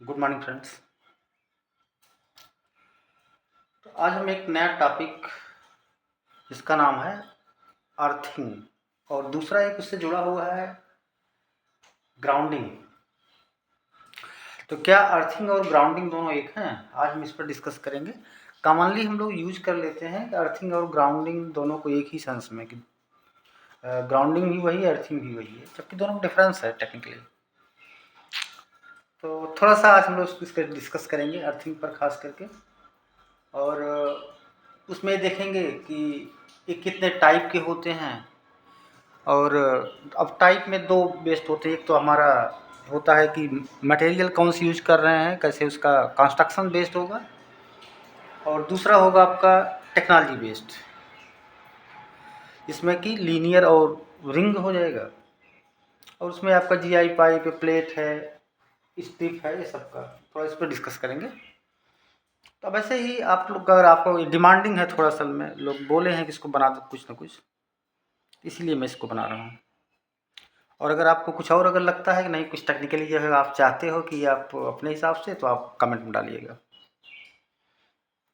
Good morning friends. तो आज हम एक नया टॉपिक जिसका नाम है अर्थिंग और दूसरा एक उससे जुड़ा हुआ है ग्राउंडिंग। तो क्या अर्थिंग और ग्राउंडिंग दोनों एक हैं? आज हम इस पर डिस्कस करेंगे। कॉमनली हम लोग यूज कर लेते हैं कि अर्थिंग और ग्राउंडिंग दोनों को एक ही सेंस में कि ग्राउंडिंग भी वही है, अर्थिंग भी वही है, जबकि दोनों में डिफरेंस है टेक्निकली। तो थोड़ा सा आज हम लोग इसको डिस्कस करेंगे अर्थिंग पर खास करके, और उसमें देखेंगे कि ये कितने टाइप के होते हैं। और अब टाइप में दो बेस्ड होते हैं। एक तो हमारा होता है कि मटेरियल कौन सी यूज कर रहे हैं, कैसे उसका कंस्ट्रक्शन बेस्ड होगा, और दूसरा होगा आपका टेक्नोलॉजी बेस्ड, जिसमें कि लीनियर और रिंग हो जाएगा, और उसमें आपका जीआई पाइप प्लेट है, स्ट्रिप है, ये सब का थोड़ा इस पर डिस्कस करेंगे। तो अब ऐसे ही आप लोग, अगर आपको डिमांडिंग है थोड़ा सा, में लोग बोले हैं कि इसको बना दो कुछ ना कुछ, इसीलिए मैं इसको बना रहा हूँ। और अगर आपको कुछ और अगर लगता है कि नहीं कुछ टेक्निकली जो है आप चाहते हो कि आप अपने हिसाब से, तो आप कमेंट में डालिएगा,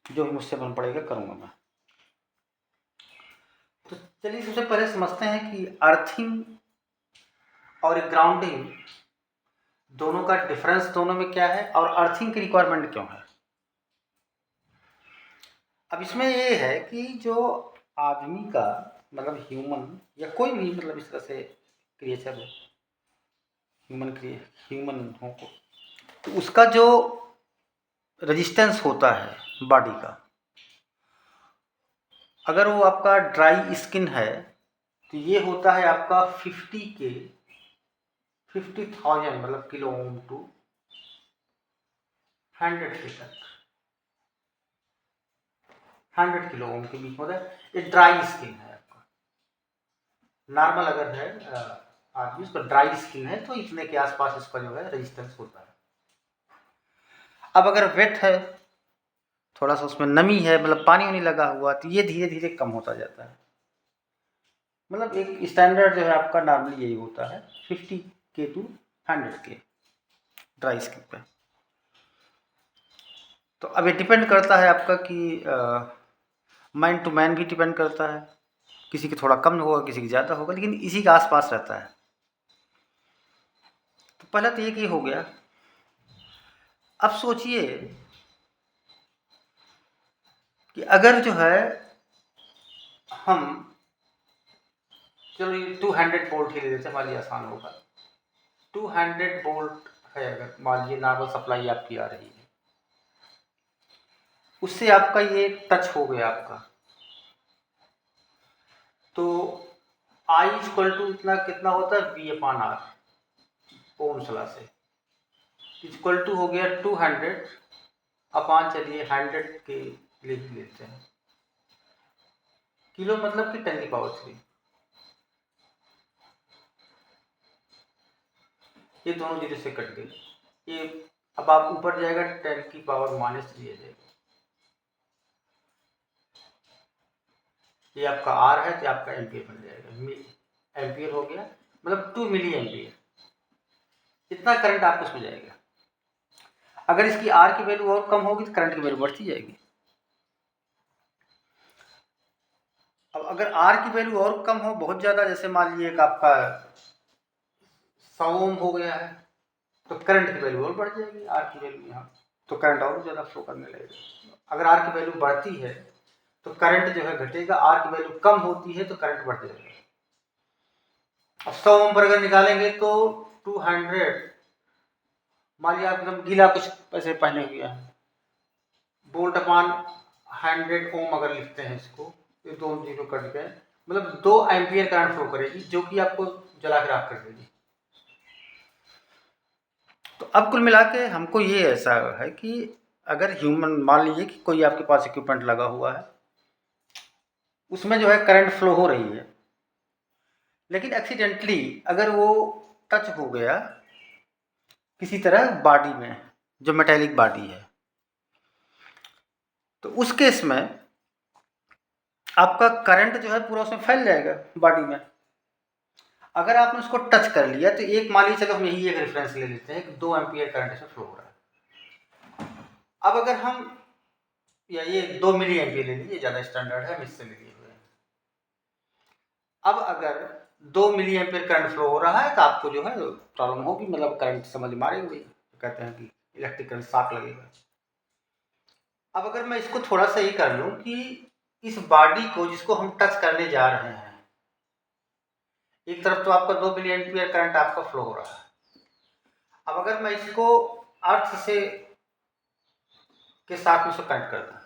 जो मुझसे बन पड़ेगा करूँगा मैं। तो चलिए सबसे पहले समझते हैं कि अर्थिंग और ग्राउंडिंग दोनों का डिफरेंस दोनों में क्या है, और अर्थिंग की रिक्वायरमेंट क्यों है। अब इसमें ये है कि जो आदमी का मतलब ह्यूमन या कोई भी मतलब इस तरह से क्रिएचर हो, ह्यूमन हो, तो उसका जो रेजिस्टेंस होता है बॉडी का, अगर वो आपका ड्राई स्किन है तो ये होता है आपका 50,000 मतलब किलो ओम टू 100 के तक, 100 किलो ओम के बीच होता है। ये ड्राई स्किन है आपका। नॉर्मल अगर है आदमी उसका ड्राई स्किन है तो इतने के आसपास इसका जो है रेजिस्टेंस होता है। अब अगर वेट है, थोड़ा सा उसमें नमी है, मतलब पानी वानी लगा हुआ, तो ये धीरे धीरे कम होता जाता है। मतलब एक स्टैंडर्ड जो है आपका नॉर्मली यही होता है 50 के टू 100 के ड्राई स्किन पे। तो अब ये डिपेंड करता है आपका कि मैन टू मैन भी डिपेंड करता है, किसी की थोड़ा कम होगा, किसी की ज़्यादा होगा, लेकिन इसी के आसपास रहता है। तो पहला तो ये हो गया। अब सोचिए कि अगर जो है हम, चलो ये 200 वोल्ट ही ले लेते हैं, हमारे लिए आसान होगा। 200 वोल्ट है, अगर मान लीजिए नॉर्मल सप्लाई आपकी आ रही है, उससे आपका ये टच हो गया आपका, तो I इक्वल टू इतना कितना होता है V/R ओम्स लॉ से, इक्वल टू हो गया 200 अपॉन, चलिए 100 के लिख लेते हैं, किलो मतलब कि 10⁻3। ये दोनों जीरो से कट गए, ये अब आप ऊपर जाएगा 10⁻³ आ जाएगा। ये आपका R है तो आपका एम्पियर बन जाएगा, एम्पियर हो गया, मतलब 2 मिली एम्पियर, इतना करंट आपको उसमें जाएगा। अगर इसकी R की वैल्यू और कम होगी तो करंट की वैल्यू बढ़ती जाएगी। अब अगर R की वैल्यू और कम हो बहुत ज़्यादा, जैसे मान लीजिए कि आपका 100 ओम हो गया है, तो करंट की वैल्यू और बढ़ जाएगी, R की वैल्यू यहाँ, तो करंट और ज़्यादा फ्लो करने लगेगा। अगर R की वैल्यू बढ़ती है तो करंट जो है घटेगा, R की वैल्यू कम होती है तो करंट बढ़ जाएगा। अब 100 ओम पर अगर निकालेंगे तो 200, मान लिया आप एकदम गीला कुछ पैसे पहने हुए हैं, वोल्ट अपॉन 100 ओम अगर लिखते हैं इसको, ये दो जीरो कट गए, मतलब 2 एम्पियर करंट फ्लो करेगी, जो कि आपको जला के राख कर देगी। तो अब कुल मिला के हमको ये ऐसा है कि अगर ह्यूमन, मान लीजिए कि कोई आपके पास इक्विपमेंट लगा हुआ है, उसमें जो है करंट फ्लो हो रही है, लेकिन एक्सीडेंटली अगर वो टच हो गया किसी तरह बॉडी में, जो मेटेलिक बॉडी है, तो उस केस में आपका करंट जो है पूरा उसमें फैल जाएगा बॉडी में। अगर आपने उसको टच कर लिया तो एक, मान लीजिए चलो हम यही एक रेफरेंस ले लेते हैं कि 2 एम्पियर करंट इसमें फ्लो हो रहा है, अब अगर हम या ये 2 मिली एम्पियर ले लीजिए, ज़्यादा स्टैंडर्ड है, हम इससे ले लिए हुए हैं। अब अगर 2 मिली एम्पियर करंट फ्लो हो रहा है तो आपको जो है प्रॉब्लम होगी, मतलब करंट समझ में आ रही होगी, कहते हैं कि इलेक्ट्रिक करंट शॉक लगेगा। अब अगर मैं इसको थोड़ा सा ये कर लूँ कि इस बॉडी को जिसको हम टच करने जा रहे हैं, एक तरफ तो आपका 2 मिली एम्पियर करंट आपका फ्लो हो रहा है। अब अगर मैं इसको अर्थ से के साथ में इसको कनेक्ट कर दूँ,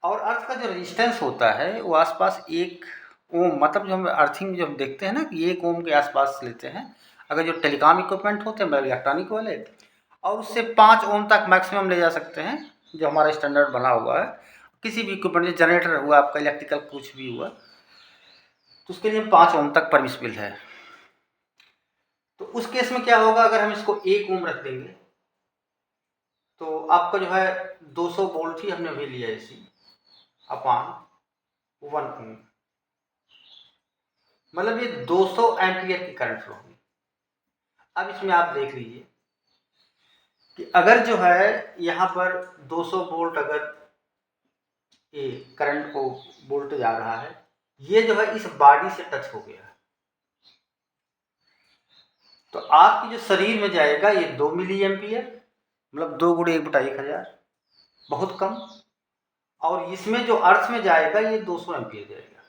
और अर्थ का जो रेजिस्टेंस होता है वो आसपास 1 ओम, मतलब जो हम अर्थिंग जो हम देखते हैं ना कि 1 ओम के आसपास लेते हैं, अगर जो टेलीकॉम इक्विपमेंट होते हैं मतलब इलेक्ट्रॉनिक वाले, और उससे 5 ओम तक मैक्सिमम ले जा सकते हैं, जो हमारा स्टैंडर्ड बना हुआ है। किसी भी इक्विपमेंट, जनरेटर हुआ आपका, इलेक्ट्रिकल कुछ भी हुआ, तो उसके लिए 5 ओम तक परमिसिबल है। तो उस केस में क्या होगा, अगर हम इसको 1 ओम रख देंगे तो आपका जो है 200 वोल्ट ही हमने अभी लिया इसी अपान 1 ओम, मतलब ये 200 एम्पियर की करंट फ्लो होगी। अब इसमें आप देख लीजिए कि अगर जो है यहाँ पर 200 वोल्ट अगर ये करंट को वोल्टेज आ रहा है, ये जो है इस बॉडी से टच हो गया, तो आपकी जो शरीर में जाएगा ये 2 मिली एम्पियर, मतलब 2 गुणे 1/1000, बहुत कम। और इसमें जो अर्थ में जाएगा ये 200 एम्पियर जाएगा,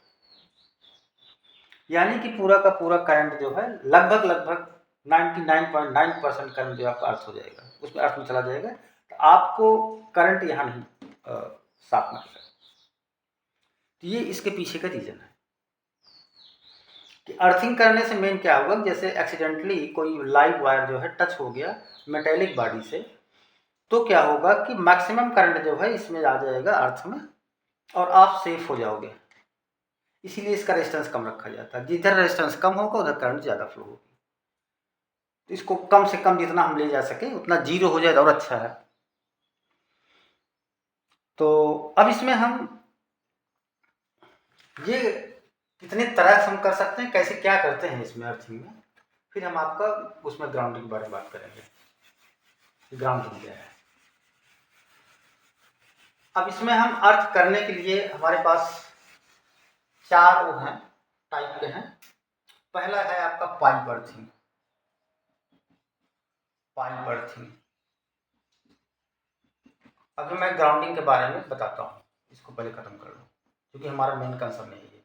यानी कि पूरा का पूरा करंट जो है लगभग 99.9% करंट जो आपका अर्थ हो जाएगा, उसमें अर्थ में चला जाएगा, तो आपको करंट यहाँ नहीं साफ मिलेगा। तो ये इसके पीछे का रीजन है कि अर्थिंग करने से मेन क्या होगा, जैसे एक्सीडेंटली कोई लाइव वायर जो है टच हो गया मेटेलिक बॉडी से, तो क्या होगा कि मैक्सिमम करंट जो है इसमें आ जाएगा अर्थ में, और आप सेफ हो जाओगे। इसीलिए इसका रेजिस्टेंस कम रखा जाता है, जिधर रेजिस्टेंस कम होगा उधर करंट ज़्यादा फ्लो होगी। तो इसको कम से कम जितना हम ले जा सके उतना जीरो हो जाए और अच्छा है। तो अब इसमें हम ये कितने तरह से हम कर सकते हैं, कैसे क्या करते हैं इसमें अर्थिंग में, फिर हम आपका उसमें ग्राउंडिंग के बारे में बात करेंगे। ग्राउंडिंग क्या है, अब इसमें हम अर्थ करने के लिए हमारे पास 4 वो हैं, टाइप के हैं। पहला है आपका पाइप अर्थिंग। पाइप अर्थिंग, अभी मैं ग्राउंडिंग के बारे में बताता हूँ, इसको पहले खत्म कर लो क्योंकि हमारा मेन कंसर्न नहीं है।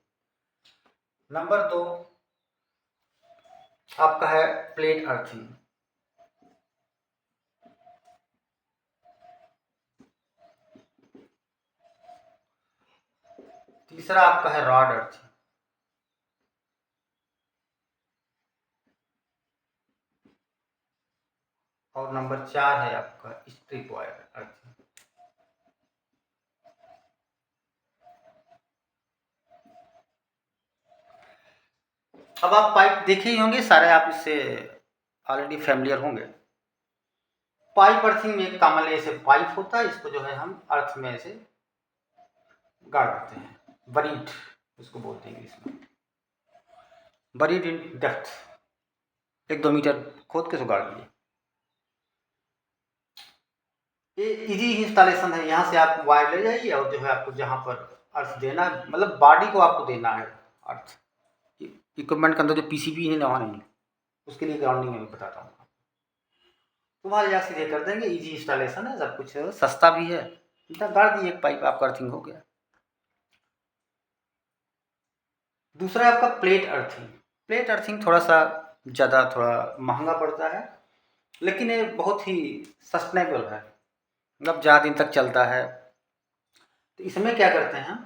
नंबर 2 आपका है प्लेट अर्थिंग। तीसरा आपका है रॉड अर्थिंग। और नंबर 4 है आपका स्ट्रिप वायर अर्थिंग। अब आप पाइप देखे ही होंगे सारे, आप इससे ऑलरेडी फैमिलियर होंगे। पाइप अर्थिंग में एक कॉमनली ऐसे पाइप होता है, इसको जो है हम अर्थ में ऐसे गाड़ देते हैं, बरीड इसको बोलते हैं इंग्लिश में, बरीड इन डेप्थ, 1-2 मीटर खोद के गाड़ दिए। ये इजी इंस्टॉलेशन है, यहाँ से आप वायर ले जाइए और जो है आपको जहाँ पर अर्थ देना है, मतलब बॉडी को आपको देना है अर्थ, इक्विपमेंट के अंदर जो पीसीबी है ना वहाँ नहीं, उसके लिए ग्राउंडिंग में बताता हूँ। तो वहाँ जा सीधे कर देंगे, इजी इंस्टॉलेशन है, सब कुछ सस्ता भी है, गाड़ दिए एक पाइप, आपका अर्थिंग हो गया। दूसरा है आपका प्लेट अर्थिंग। प्लेट अर्थिंग थोड़ा सा ज़्यादा थोड़ा महंगा पड़ता है, लेकिन ये बहुत ही सस्टेनेबल है, मतलब ज़्यादा दिन तक चलता है। तो इसमें क्या करते हैं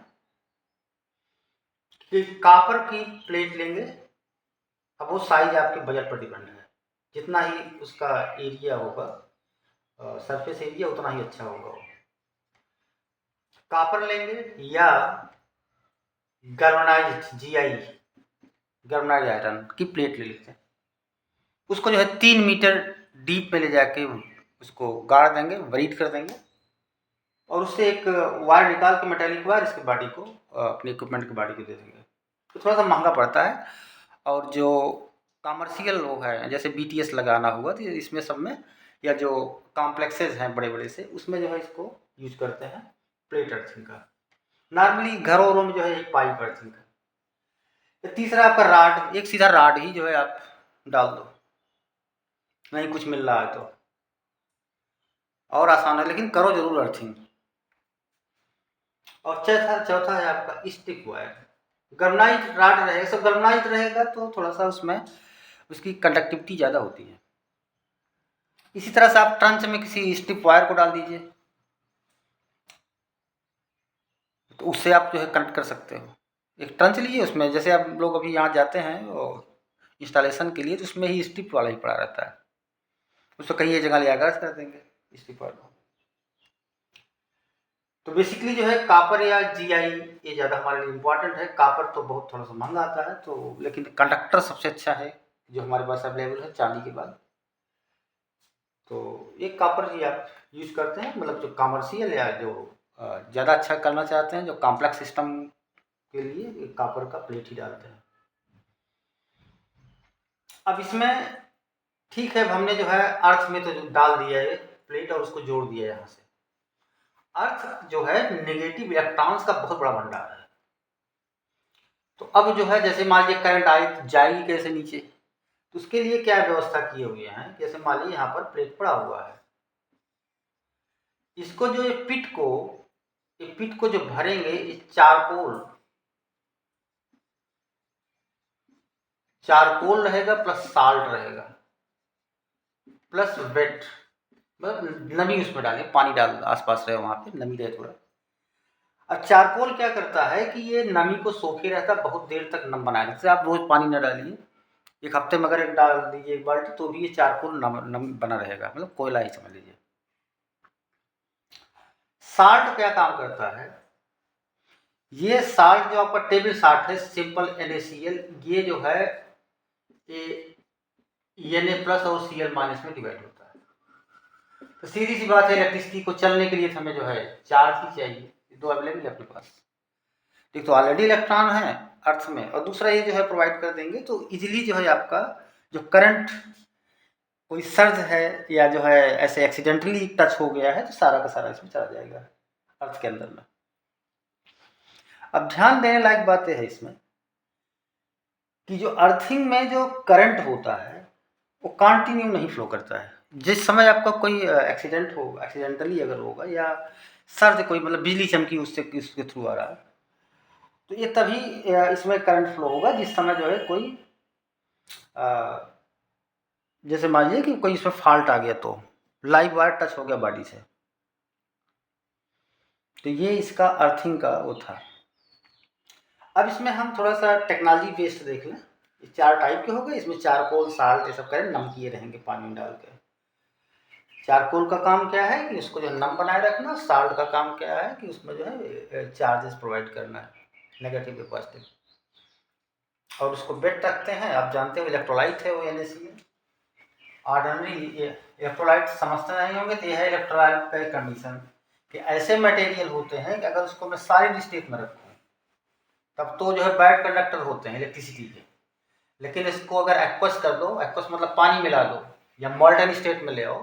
कि कॉपर की प्लेट लेंगे, अब वो साइज आपके बजट पर डिपेंड है, जितना ही उसका एरिया होगा, सरफेस एरिया उतना ही अच्छा होगा वो। कॉपर लेंगे या गैल्वेनाइज्ड जीआई, गैल्वेनाइज्ड आयरन की प्लेट ले लेते हैं, उसको जो है 3 मीटर डीप में ले जाके उसको गाड़ देंगे, बरीड कर देंगे, और उससे एक वायर निकाल के मेटेलिक वायर इसके बॉडी को अपने इक्विपमेंट की बॉडी को दे देंगे। तो थोड़ा सा महंगा पड़ता है, और जो कमर्शियल लोग हैं जैसे बीटीएस लगाना हुआ तो इसमें सब में या जो कॉम्प्लेक्सेस हैं बड़े बड़े से, उसमें जो है इसको यूज करते हैं प्लेट अर्थिंग का। नॉर्मली घरों वरों में जो है एक पाइप अर्थिंग का। तीसरा आपका राड, एक सीधा राड ही जो है आप डाल दो, नहीं कुछ मिल रहा है तो और आसान है, लेकिन करो जरूर अर्थिंग। और चौथा है आपका स्टिक वायर। गल्वनाइज्ड राड रहेगा, सब गल्वनाइज्ड रहेगा तो थोड़ा सा उसमें उसकी कंडक्टिविटी ज़्यादा होती है। इसी तरह से आप ट्रंच में किसी स्टिप वायर को डाल दीजिए, तो उससे आप जो है कनेक्ट कर सकते हो। एक ट्रंच लीजिए, उसमें जैसे आप लोग अभी यहाँ जाते हैं और इंस्टॉलेशन के लिए, तो उसमें ही स्टिप वाला ही पड़ा रहता है, उसको कहीं एक जगह ले आकर कर देंगे स्टिप वाला। तो बेसिकली जो है कापर या जीआई ये ज़्यादा हमारे लिए इम्पोर्टेंट है। कापर तो बहुत थोड़ा सा महंगा आता है, तो लेकिन कंडक्टर सबसे अच्छा है जो हमारे पास अवेलेबल है चांदी के बाद। तो एक कापर ही आप यूज करते हैं, मतलब जो कमर्शियल या जो ज़्यादा अच्छा करना चाहते हैं, जो कॉम्प्लेक्स सिस्टम के लिए एक कापर का प्लेट ही डालते हैं। अब इसमें ठीक है, हमने जो है अर्थ में तो डाल दिया है प्लेट और उसको जोड़ दिया यहाँ से। अर्थ जो है नेगेटिव इलेक्ट्रॉन्स का बहुत बड़ा भंडार है। तो अब जो है जैसे मान लीजिए करंट आई जाएगी कैसे नीचे, तो उसके लिए क्या व्यवस्था किए हुए हैं, जैसे मान लीजिए यहाँ पर प्लेट पड़ा हुआ है, इसको जो ये पिट को जो भरेंगे, इस चारकोल रहेगा प्लस साल्ट रहेगा प्लस वेट, मतलब नमी उसमें डालें, पानी डाल आसपास रहे, वहां पे नमी रहे थोड़ा। अब चारकोल क्या करता है कि ये नमी को सोखे रहता है, बहुत देर तक नम बनाए रखता है। आप रोज पानी न डालिए, एक हफ्ते में अगर एक डाल दीजिए एक बाल्टी, तो भी ये चारकोल नम बना रहेगा, मतलब कोयला ही समझ लीजिए। साल्ट क्या काम करता है, ये साल्ट जो आपका टेबल साल्ट है, सिंपल NaCl, ये जो है ये Na प्लस और Cl माइनस में डिवाइड होता है। तो सीधी सी बात है, इलेक्ट्रिसिटी को चलने के लिए हमें जो है चार्ज ही चाहिए, दो अवेलेबल है अपने पास। एक तो ऑलरेडी इलेक्ट्रॉन है अर्थ में, और दूसरा ये जो है प्रोवाइड कर देंगे, तो इजीली जो है आपका जो करंट कोई सर्ज है या जो है ऐसे एक्सीडेंटली टच हो गया है, तो सारा का सारा इसमें चला जाएगा अर्थ के अंदर में। अब ध्यान देने लायक बात यह है इसमें कि जो अर्थिंग में जो करंट होता है वो कंटिन्यू नहीं फ्लो करता है। जिस समय आपका कोई एक्सीडेंट हो, एक्सीडेंटली अगर होगा या सर्ज कोई मतलब बिजली चमकी उसके थ्रू आ रहा है, तो ये तभी इसमें करंट फ्लो होगा जिस समय जो है कोई जैसे मान लीजिए कि कोई इसमें फॉल्ट आ गया, तो लाइव वायर टच हो गया बॉडी से, तो ये इसका अर्थिंग का वो था। अब इसमें हम थोड़ा सा टेक्नोलॉजी बेस्ड देख लें। ये 4 टाइप के हो गए, इसमें चारकोल साल्ट ये सब करें नम किए रहेंगे पानी में डाल के। चारकोल का काम क्या है कि उसको जो नम बनाए रखना, साल्ट का काम क्या है कि उसमें जो है चार्जेस प्रोवाइड करना है, नेगेटिव या पॉजिटिव, और उसको बेट रखते हैं। आप जानते हो इलेक्ट्रोलाइट है वो NaCl। ऑर्डिनरी इलेक्ट्रोलाइट समझते नहीं होंगे, तो यह है इलेक्ट्रोलाइट का कंडीशन कि ऐसे मटेरियल होते हैं कि अगर उसको मैं सॉलिड स्टेट में रखूँ तब तो जो है बैड कंडक्टर होते हैं इलेक्ट्रिसिटी के, लेकिन इसको अगर एक्वस कर दो, एक्वस मतलब पानी मिला दो या मॉल्टन स्टेट में ले आओ,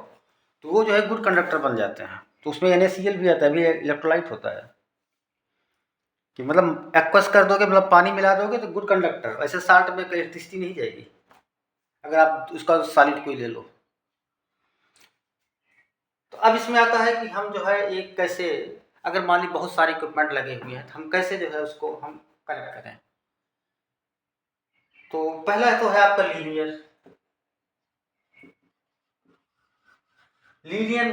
तो वो जो है गुड कंडक्टर बन जाते हैं। तो उसमें NaCl भी आता है, भी इलेक्ट्रोलाइट होता है कि मतलब एक्वस कर दोगे, मतलब पानी मिला दोगे तो गुड कंडक्टर। ऐसे साल्ट में इलेक्ट्रिसिटी नहीं जाएगी अगर आप उसका सॉलिड कोई ले लो। तो अब इसमें आता है कि हम जो है एक कैसे, अगर मान ली बहुत सारे इक्विपमेंट लगे हुए हैं, तो हम कैसे जो है उसको हम कनेक्ट करें। तो पहला तो है आपका लीनियर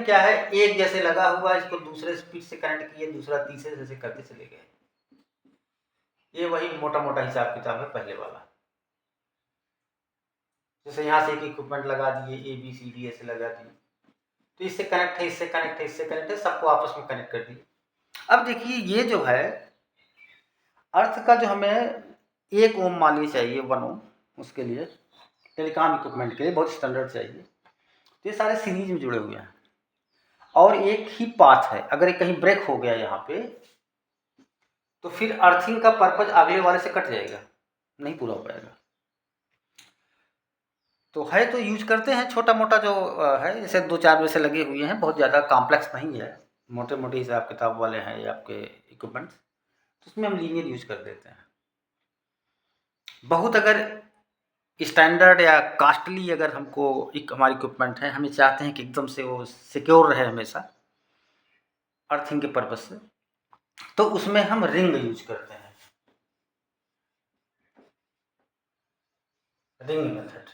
क्या है, एक जैसे लगा हुआ, इसको दूसरे स्पीड से कनेक्ट किए, दूसरा तीसरे जैसे करते चले गए। ये वही मोटा मोटा हिसाब किताब है पहले वाला। जैसे यहाँ से एक इक्विपमेंट लगा दिए, ABCD ऐसे लगा दिए, तो इससे कनेक्ट है, इससे कनेक्ट है, इससे कनेक्ट है, सबको आपस में कनेक्ट कर दिए। अब देखिए ये जो है अर्थ का जो हमें 1 ओम मान लीजिए चाहिए, 1 ओम, उसके लिए टेलीकॉम इक्विपमेंट के लिए बहुत स्टैंडर्ड चाहिए। तो ये सारे सीरीज में जुड़े हुए हैं और एक ही पाथ है। अगर कहीं ब्रेक हो गया यहाँ पे, तो फिर अर्थिंग का पर्पज अगले वाले से कट जाएगा, नहीं पूरा हो पाएगा। तो है तो यूज करते हैं छोटा मोटा जो है, जैसे 2-4 वैसे लगे हुए हैं, बहुत ज़्यादा कॉम्प्लेक्स नहीं है, मोटे मोटे हिसाब किताब वाले हैं ये आपके इक्विपमेंट्स, तो उसमें हम लीनियर यूज कर देते हैं। बहुत अगर स्टैंडर्ड या कॉस्टली अगर हमको एक हमारी इक्विपमेंट है, हमें चाहते हैं कि एकदम से वो सिक्योर रहे हमेशा अर्थिंग के पर्पज से, तो उसमें हम रिंग यूज करते हैं, रिंग मेथड।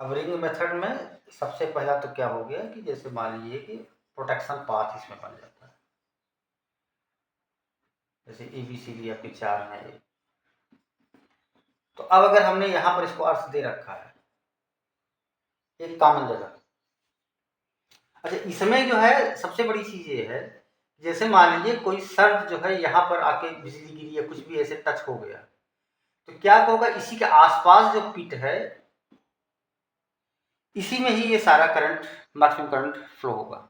अब रिंग मेथड में सबसे पहला तो क्या हो गया कि जैसे मान लीजिए कि प्रोटेक्शन पाथ इसमें बन जाता है, जैसे ABCD आपके 4 हैं ये। तो अब अगर हमने यहाँ पर इसको अर्थ दे रखा है एक कॉमन जगह, अच्छा इसमें जो है सबसे बड़ी चीज ये है, जैसे मान लीजिए कोई सर्द जो है यहाँ पर आके बिजली गिरी या कुछ भी ऐसे टच हो गया, तो क्या होगा, इसी के आसपास जो पिट है इसी में ही ये सारा करंट, मैक्सिमम करंट फ्लो होगा।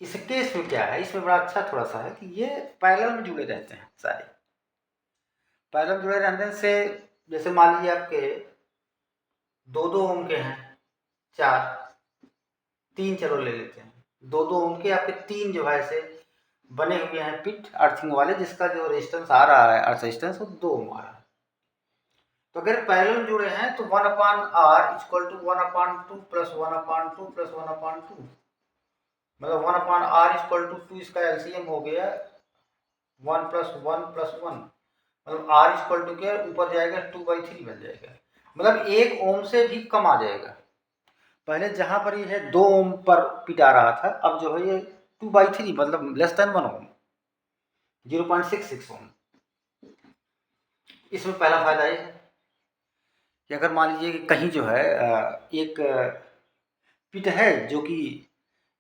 इस केस में क्या है, इसमें बड़ा अच्छा थोड़ा सा है कि ये पैरेलल में जुड़े रहते हैं सारे, पैरेलल में जुड़े रहने से जैसे मान लीजिए आपके 2-2 ओम के हैं, 4, 3 चलो ले लेते हैं, 2-2 ओम के आपके 3 जो है ऐसे बने हुए हैं पिट अर्थिंग वाले, जिसका जो रेजिस्टेंस आ रहा है अर्थ रेजिस्टेंस वो 2 ओम आ रहा है। तो अगर पैरेलल जुड़े हैं तो 1/r equal to 1/2 plus 1/2 plus 1/2, मतलब 1/r इक्वल टू 2, इसका एलसीएम हो गया 1 प्लस 1 प्लस 1, मतलब r इक्वल टू क्या ऊपर जाएगा 2/3 बन जाएगा, मतलब 1 ओम से भी कम आ जाएगा। पहले जहां पर ये है 2 ओम पर पिटा रहा था, अब जो है ये 2/3 मतलब लेस देन 1 ओम, 0.66 ओम। इसमें पहला फायदा ये है कि अगर मान लीजिए कि कहीं जो है एक पिट है जो कि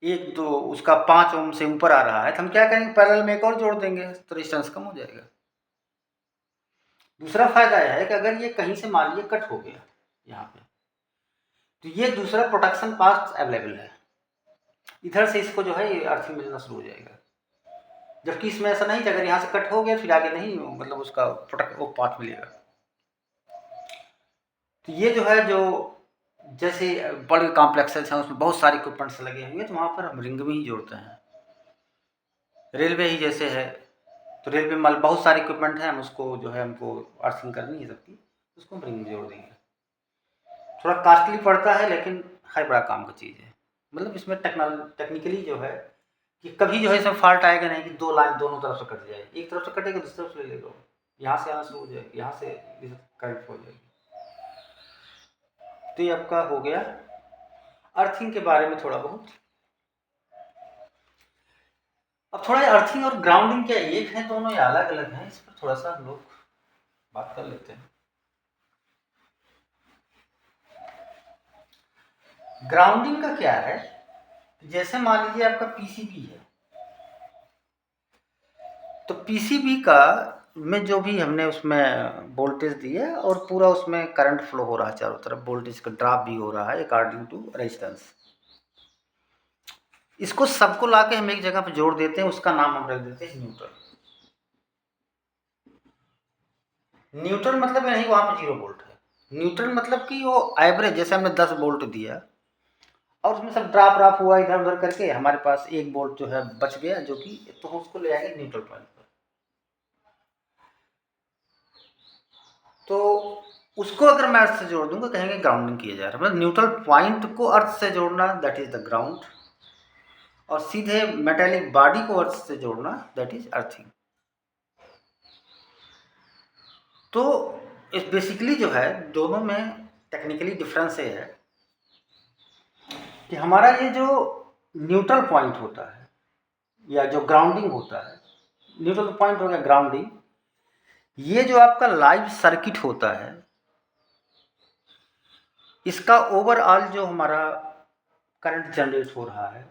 एक तो उसका 5 ओम से ऊपर आ रहा है, तो हम क्या करेंगे, पैरेलल में एक और जोड़ देंगे तो रेजिस्टेंस कम हो जाएगा। दूसरा फायदा यह है कि अगर ये कहीं से मान लीजिए कट हो गया यहाँ पे, तो ये दूसरा प्रोटेक्शन पाथ अवेलेबल है, इधर से इसको जो है ये अर्थिंग मिलना शुरू हो जाएगा। जबकि इसमें ऐसा नहीं था, अगर यहाँ से कट हो गया फिर आगे नहीं मतलब उसका प्रोटेक्ट वो पाथ मिलेगा। तो ये जो है जो जैसे बड़े कॉम्प्लेक्सेस हैं उसमें बहुत सारे इक्विपमेंट्स लगे हुए हैं, तो वहाँ पर हम रिंग में ही जोड़ते हैं। रेलवे ही जैसे है, तो रेलवे में बहुत सारे इक्विपमेंट हैं, हम उसको जो है हमको अर्थिंग करनी है सबकी, उसको हम रिंग में जोड़ देंगे। थोड़ा कॉस्टली पड़ता है लेकिन है बड़ा काम का चीज़ है, मतलब इसमें टेक्निकली जो है कि कभी जो है इसमें फॉल्ट आएगा नहीं कि 2 लाइन दोनों तरफ से कट जाए, एक तरफ से कटेगा दूसरी तरफ से ले लेगा, यहाँ से आना शुरू हो जाएगी, यहाँ से करेक्ट हो जाएगी। तो ये आपका हो गया अर्थिंग के बारे में थोड़ा बहुत। अब थोड़ा अर्थिंग और ग्राउंडिंग क्या एक है, दोनों या अलग अलग हैं, इस पर थोड़ा सा हम लोग बात कर लेते हैं। ग्राउंडिंग का क्या है, जैसे मान लीजिए आपका पीसीबी है, तो पीसीबी का में जो भी हमने उसमें वोल्टेज दिया और पूरा उसमें करंट फ्लो हो रहा है, चारों तरफ वोल्टेज का ड्रॉप भी हो रहा है अकॉर्डिंग टू रेजिस्टेंस, इसको सबको लाके हम एक जगह पे जोड़ देते हैं, उसका नाम हम रख देते हैं न्यूट्रल। न्यूट्रल मतलब नहीं वहां पे 0 वोल्ट है, न्यूट्रल मतलब कि वो एवरेज, जैसे हमने 10 वोल्ट दिया और उसमें सब ड्रॉप हुआ इधर उधर करके, हमारे पास 1 वोल्ट जो है बच गया, जो कि तो उसको ले आएंगे न्यूट्रल पॉइंट पर। तो उसको अगर मैं अर्थ से जोड़ दूंगा कहेंगे ग्राउंडिंग किया जा रहा है, मतलब न्यूट्रल पॉइंट को अर्थ से जोड़ना दैट इज द ग्राउंड, और सीधे मेटेलिक बॉडी को अर्थ से जोड़ना दैट इज अर्थिंग। तो इस बेसिकली जो है दोनों में टेक्निकली डिफरेंस ये है कि हमारा ये जो न्यूट्रल पॉइंट होता है या जो ग्राउंडिंग होता है, न्यूट्रल पॉइंट हो गया ग्राउंडिंग, ये जो आपका लाइव सर्किट होता है इसका ओवरऑल जो हमारा करंट जनरेट हो रहा है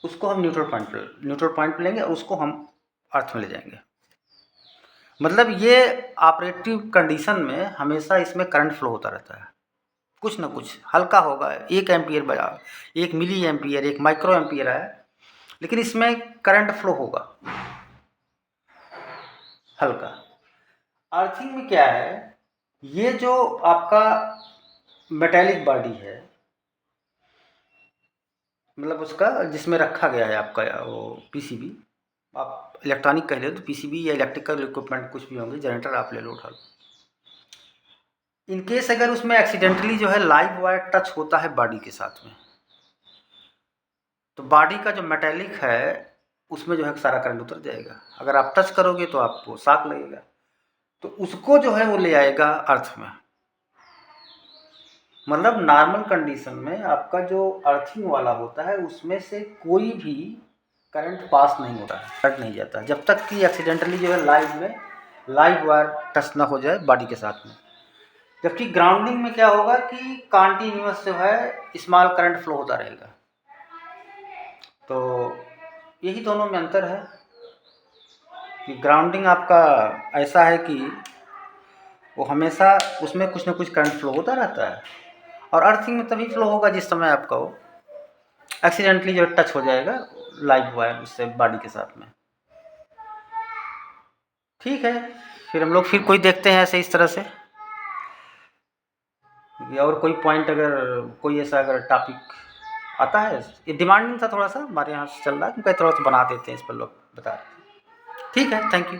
उसको हम न्यूट्रल पॉइंट पे लेंगे और उसको हम अर्थ में ले जाएंगे। मतलब ये ऑपरेटिव कंडीशन में हमेशा इसमें करंट फ्लो होता रहता है, कुछ ना कुछ हल्का होगा, 1 एम्पियर बजा, 1 मिली एम्पियर, 1 माइक्रो एम्पियर है, लेकिन इसमें करंट फ्लो होगा हल्का। अर्थिंग में क्या है ये जो आपका मेटेलिक बॉडी है, मतलब उसका जिसमें रखा गया है आपका वो पीसीबी, आप इलेक्ट्रॉनिक कह लो तो पीसीबी या इलेक्ट्रिकल इक्विपमेंट कुछ भी होंगे, जनरेटर आप ले लो उठा लो। इन केस अगर उसमें एक्सीडेंटली जो है लाइव वायर टच होता है बॉडी के साथ में, तो बॉडी का जो मेटेलिक है उसमें जो है सारा करंट उतर जाएगा। अगर आप टच करोगे तो आपको शॉक लगेगा, तो उसको जो है वो ले आएगा अर्थ में। मतलब नॉर्मल कंडीशन में आपका जो अर्थिंग वाला होता है उसमें से कोई भी करंट पास नहीं होता है, करंट नहीं जाता जब तक कि एक्सीडेंटली जो है लाइव वायर टच ना हो जाए बॉडी के साथ में। जबकि ग्राउंडिंग में क्या होगा कि कॉन्टिन्यूअस जो है स्मॉल करंट फ्लो होता रहेगा। तो यही दोनों में अंतर है कि ग्राउंडिंग आपका ऐसा है कि वो हमेशा उसमें कुछ ना कुछ करंट फ्लो होता रहता है, और अर्थिंग में तभी फ्लो होगा जिस समय आपका वो एक्सीडेंटली जो टच हो जाएगा लाइव वायर उससे बॉडी के साथ में। ठीक है, फिर हम लोग फिर कोई देखते हैं ऐसे इस तरह से, और कोई पॉइंट अगर कोई ऐसा अगर टॉपिक आता है। ये डिमांडिंग था थोड़ा सा हमारे यहाँ से चल रहा है, क्योंकि थोड़ा सा बना देते हैं इस पर लोग बता रहे हैं। ठीक है, थैंक यू।